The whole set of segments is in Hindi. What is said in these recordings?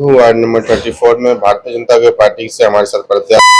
हूँ वार्ड नंबर 34 में भारतीय जनता पार्टी से हमारे साथ प्रत्याशी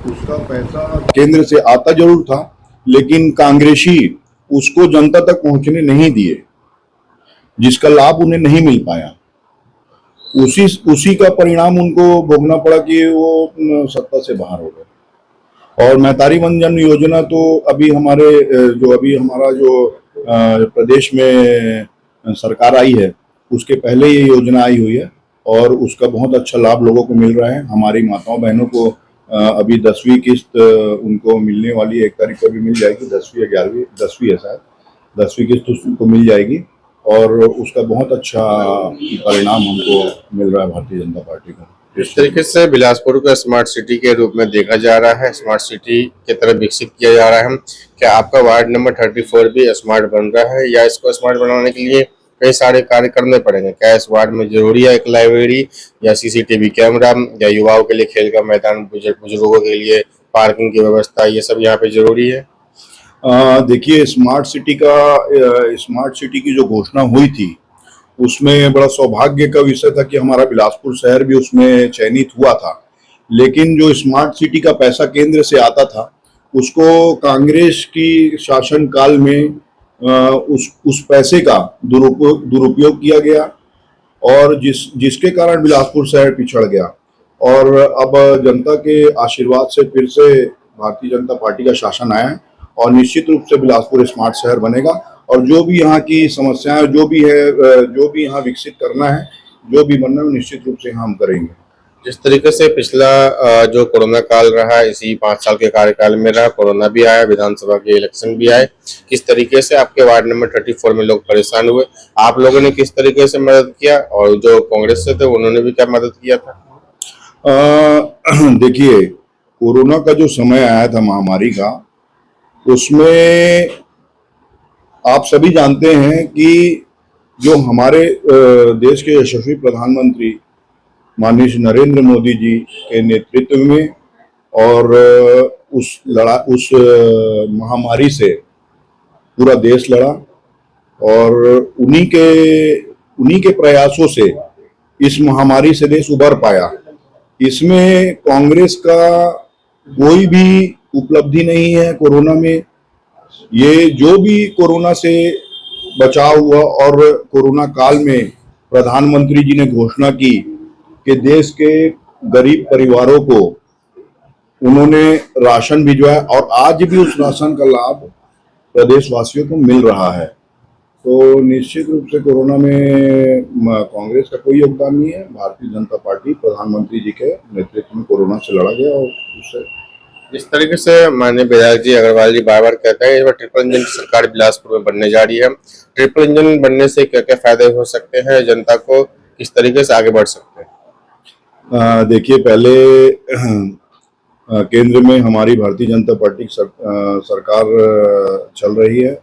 उसका पैसा केंद्र से आता जरूर था, लेकिन कांग्रेसी उसको जनता तक पहुंचने नहीं दिए, जिसका लाभ उन्हें नहीं मिल पाया। उसी का परिणाम उनको भोगना पड़ा कि वो सत्ता से बाहर हो गए। और मैतारी वंदन योजना तो अभी हमारा जो प्रदेश में सरकार आई है, उसके पहले ये योजना आई हुई है और उसका बहुत अच्छा लाभ लोगों को मिल रहा है। हमारी माताओं बहनों को अभी 10वीं किस्त उनको मिलने वाली है, 1 तारीख को भी मिल जाएगी, 10वीं या 11वीं, 10वीं है शायद, 10वीं किस्त उनको मिल जाएगी और उसका बहुत अच्छा परिणाम हमको मिल रहा है भारतीय जनता पार्टी को। इस तरीके से बिलासपुर को स्मार्ट सिटी के रूप में देखा जा रहा है, स्मार्ट सिटी की तरफ विकसित किया जा रहा है। क्या आपका वार्ड नंबर 34 भी स्मार्ट बन रहा है या इसको स्मार्ट बनाने के लिए कई सारे कार्य करने पड़ेंगे? क्या इस वार्ड में जरूरी है एक लाइब्रेरी या सीसीटीवी कैमरा या युवाओं के लिए खेल का मैदान, बुजुर्गों के लिए पार्किंग की व्यवस्था, ये सब यहाँ पे जरूरी है? देखिए, स्मार्ट सिटी की जो घोषणा हुई थी, उसमें बड़ा सौभाग्य का विषय था कि हमारा बिलासपुर शहर भी उसमें चयनित हुआ था। लेकिन जो स्मार्ट सिटी का पैसा केंद्र से आता था, उसको कांग्रेस की शासन काल में उस पैसे का दुरुपयोग किया गया और जिसके कारण बिलासपुर शहर पिछड़ गया। और अब जनता के आशीर्वाद से फिर से भारतीय जनता पार्टी का शासन आया है और निश्चित रूप से बिलासपुर स्मार्ट शहर बनेगा और जो भी यहाँ की समस्याएं, जो भी यहाँ विकसित करना है, जो भी बनना है, निश्चित रूप से हम करेंगे। जिस तरीके से पिछला जो कोरोना काल रहा, इसी 5 साल के कार्यकाल में रहा, कोरोना भी आया, विधानसभा के इलेक्शन भी आए, किस तरीके से आपके वार्ड नंबर 34 में लोग परेशान हुए, आप लोगों ने किस तरीके से मदद किया और जो कांग्रेस से थे उन्होंने भी क्या मदद किया था? देखिए, कोरोना का जो समय आया था महामारी का, उसमें आप सभी जानते हैं कि जो हमारे देश के यशस्वी प्रधानमंत्री माननीय नरेंद्र मोदी जी के नेतृत्व में और उस महामारी से पूरा देश लड़ा और उन्हीं के प्रयासों से इस महामारी से देश उबर पाया। इसमें कांग्रेस का कोई भी उपलब्धि नहीं है कोरोना में। ये जो भी कोरोना से बचाव हुआ और कोरोना काल में प्रधानमंत्री जी ने घोषणा की कि देश के गरीब परिवारों को उन्होंने राशन भिजवाया और आज भी उस राशन का लाभ प्रदेशवासियों को मिल रहा है। तो निश्चित रूप से कोरोना में कांग्रेस का कोई योगदान नहीं है। भारतीय जनता पार्टी प्रधानमंत्री जी के नेतृत्व में कोरोना से लड़ा गया और उससे इस तरीके से माननीय विधायक जी अग्रवाल जी बार बार कहते हैं इस बार ट्रिपल इंजन की सरकार बिलासपुर में बनने जा रही है। ट्रिपल इंजन बनने से क्या क्या फायदे हो सकते हैं, जनता को किस तरीके से आगे बढ़ सकते हैं? देखिए, पहले केंद्र में हमारी भारतीय जनता पार्टी की सरकार चल रही है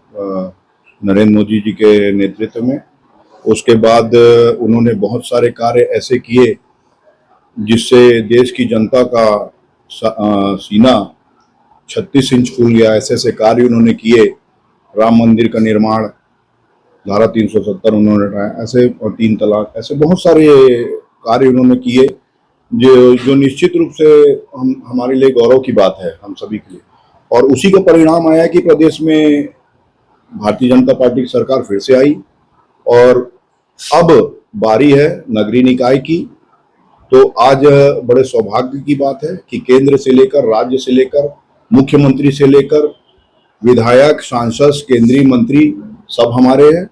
नरेंद्र मोदी जी के नेतृत्व में। उसके बाद उन्होंने बहुत सारे कार्य ऐसे किए जिससे देश की जनता का सीना 36 इंच फूल गया। ऐसे ऐसे कार्य उन्होंने किए, राम मंदिर का निर्माण, धारा 370 उन्होंने हटाया, ऐसे, और 3 तलाक, ऐसे बहुत सारे कार्य उन्होंने किए जो निश्चित रूप से हमारे लिए गौरव की बात है, हम सभी के लिए। और उसी का परिणाम आया कि प्रदेश में भारतीय जनता पार्टी की सरकार फिर से आई और अब बारी है नगरीय निकाय की। तो आज बड़े सौभाग्य की बात है कि केंद्र से लेकर, राज्य से लेकर, मुख्यमंत्री से लेकर विधायक, सांसद, केंद्रीय मंत्री सब हमारे हैं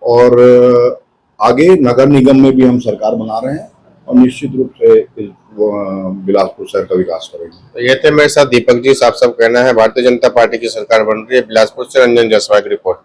और आगे नगर निगम में भी हम सरकार बना रहे हैं और निश्चित रूप से इस बिलासपुर शहर का विकास करेंगे। तो ये थे मेरे साथ दीपक जी। साफ साफ कहना है भारतीय जनता पार्टी की सरकार बन रही है। बिलासपुर से रंजन जायसवाल की रिपोर्ट।